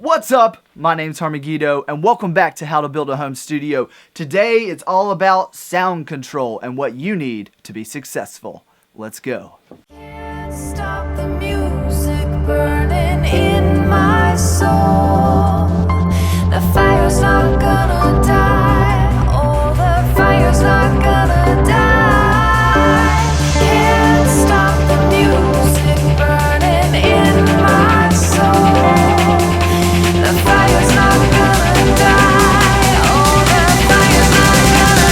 What's up? My name's Megiddo, and welcome back to How to Build a Home Studio. Today, it's all about sound control and what you need to be successful. Let's go. Can't stop the music burning in my soul. The fire's not gonna die. Oh, the fire's not gonna die. Can't stop the music burning in my soul. The fire's not gonna die. Oh, the fire's not gonna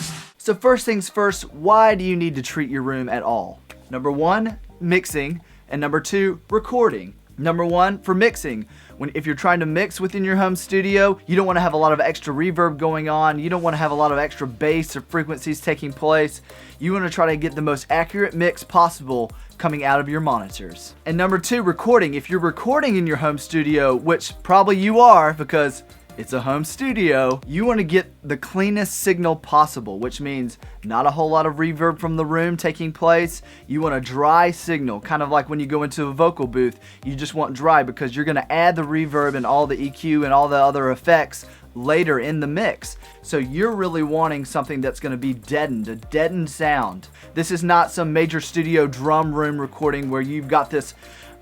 die. So first things first, why do you need to treat your room at all? Number one, mixing, and number two, recording. Number one, for mixing. If you're trying to mix within your home studio, you don't want to have a lot of extra reverb going on. You don't want to have a lot of extra bass or frequencies taking place. You want to try to get the most accurate mix possible coming out of your monitors. And number two, recording. If you're recording in your home studio, which probably you are because it's a home studio, you want to get the cleanest signal possible, which means not a whole lot of reverb from the room taking place. You want a dry signal, kind of like when you go into a vocal booth, you just want dry because you're going to add the reverb and all the EQ and all the other effects later in the mix. So you're really wanting something that's going to be deadened, a deadened sound. This is not some major studio drum room recording where you've got this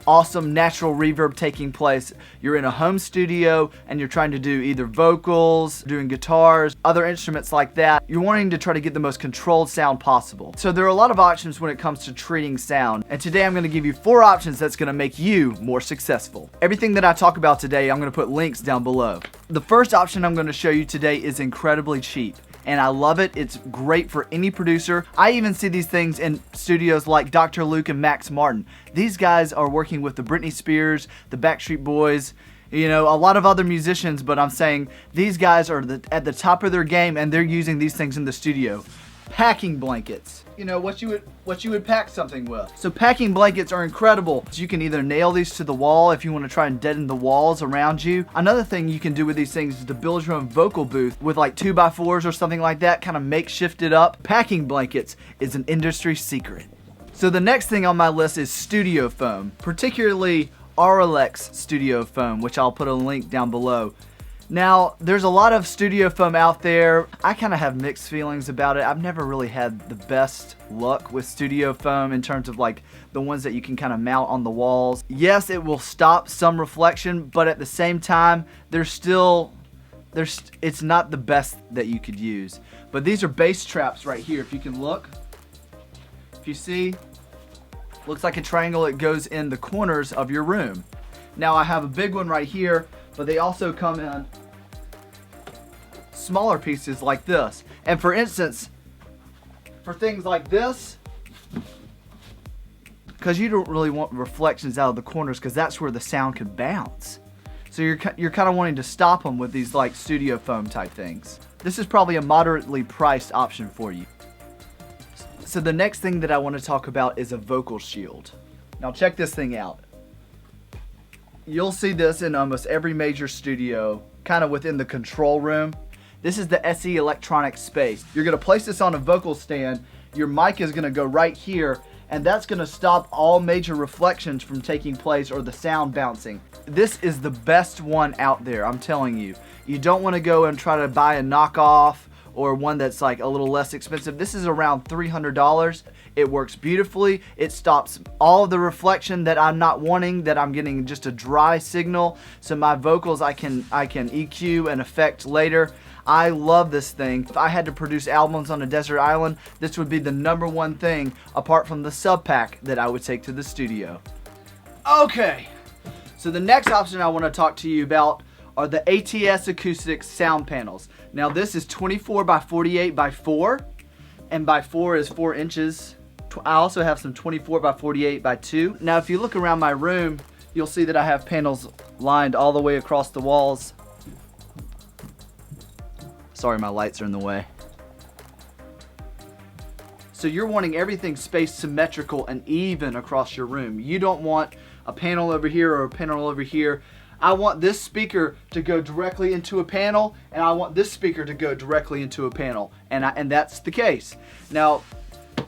awesome natural reverb taking place. You're in a home studio and you're trying to do either vocals, doing guitars, other instruments like that. You're wanting to try to get the most controlled sound possible. So there are a lot of options when it comes to treating sound. And today I'm going to give you 4 options that's going to make you more successful. Everything that I talk about today, I'm going to put links down below. The first option I'm going to show you today is incredibly cheap. And I love it. It's great for any producer. I even see these things in studios like Dr. Luke and Max Martin. These guys are working with the Britney Spears, the Backstreet Boys, you know, a lot of other musicians, but I'm saying these guys are at the top of their game and they're using these things in the studio. Packing blankets. You know, what you would pack something with. So packing blankets are incredible. So you can either nail these to the wall if you want to try and deaden the walls around you. Another thing you can do with these things is to build your own vocal booth with like 2x4s or something like that, kind of makeshift it up. Packing blankets is an industry secret. So the next thing on my list is studio foam, particularly Auralex studio foam, which I'll put a link down below. Now, there's a lot of studio foam out there. I kind of have mixed feelings about it. I've never really had the best luck with studio foam in terms of like the ones that you can kind of mount on the walls. Yes, it will stop some reflection, but at the same time, it's not the best that you could use. But these are bass traps right here. If you can look, if you see, looks like a triangle. It goes in the corners of your room. Now I have a big one right here, but they also come in smaller pieces like this. And for instance, for things like this, because you don't really want reflections out of the corners because that's where the sound could bounce. So you're kind of wanting to stop them with these like studio foam type things. This is probably a moderately priced option for you. So the next thing that I want to talk about is a vocal shield. Now check this thing out. You'll see this in almost every major studio, kind of within the control room. This is the SE Electronics space. You're going to place this on a vocal stand. Your mic is going to go right here, and that's going to stop all major reflections from taking place or the sound bouncing. This is the best one out there, I'm telling you. You don't want to go and try to buy a knockoff or one that's like a little less expensive. This is around $300. It works beautifully. It stops all of the reflection that I'm not wanting, that I'm getting just a dry signal. So my vocals I can EQ and affect later. I love this thing. If I had to produce albums on a desert island, this would be the #1 thing apart from the sub pack that I would take to the studio. Okay, so the next option I want to talk to you about are the ATS Acoustic sound panels. Now this is 24 by 48 by 4, and by 4 is 4 inches. I also have some 24 by 48 by 2. Now if you look around my room, you'll see that I have panels lined all the way across the walls. Sorry, my lights are in the way. So you're wanting everything spaced symmetrical and even across your room. You don't want a panel over here or a panel over here. I want this speaker to go directly into a panel, and I want this speaker to go directly into a panel, and that's the case. Now,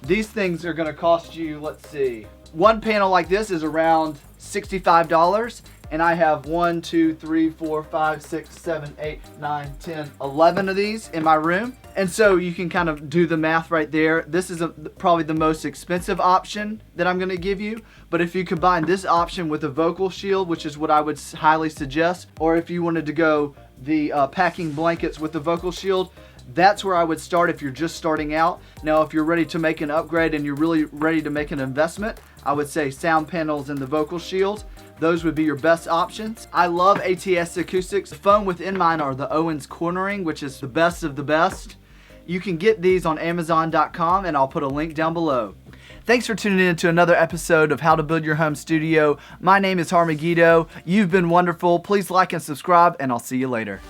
these things are going to cost you, let's see, one panel like this is around $65. And I have 1, 2, 3, 4, 5, 6, 7, 8, 9, 10, 11 of these in my room. And so you can kind of do the math right there. This is probably the most expensive option that I'm gonna give you. But if you combine this option with a vocal shield, which is what I would highly suggest, or if you wanted to go the packing blankets with the vocal shield, that's where I would start if you're just starting out. Now, if you're ready to make an upgrade and you're really ready to make an investment, I would say sound panels and the vocal shield. Those would be your best options. I love ATS Acoustics. The foam within mine are the Owens Cornering, which is the best of the best. You can get these on Amazon.com, and I'll put a link down below. Thanks for tuning in to another episode of How to Build Your Home Studio. My name is Megiddo. You've been wonderful. Please like and subscribe, and I'll see you later.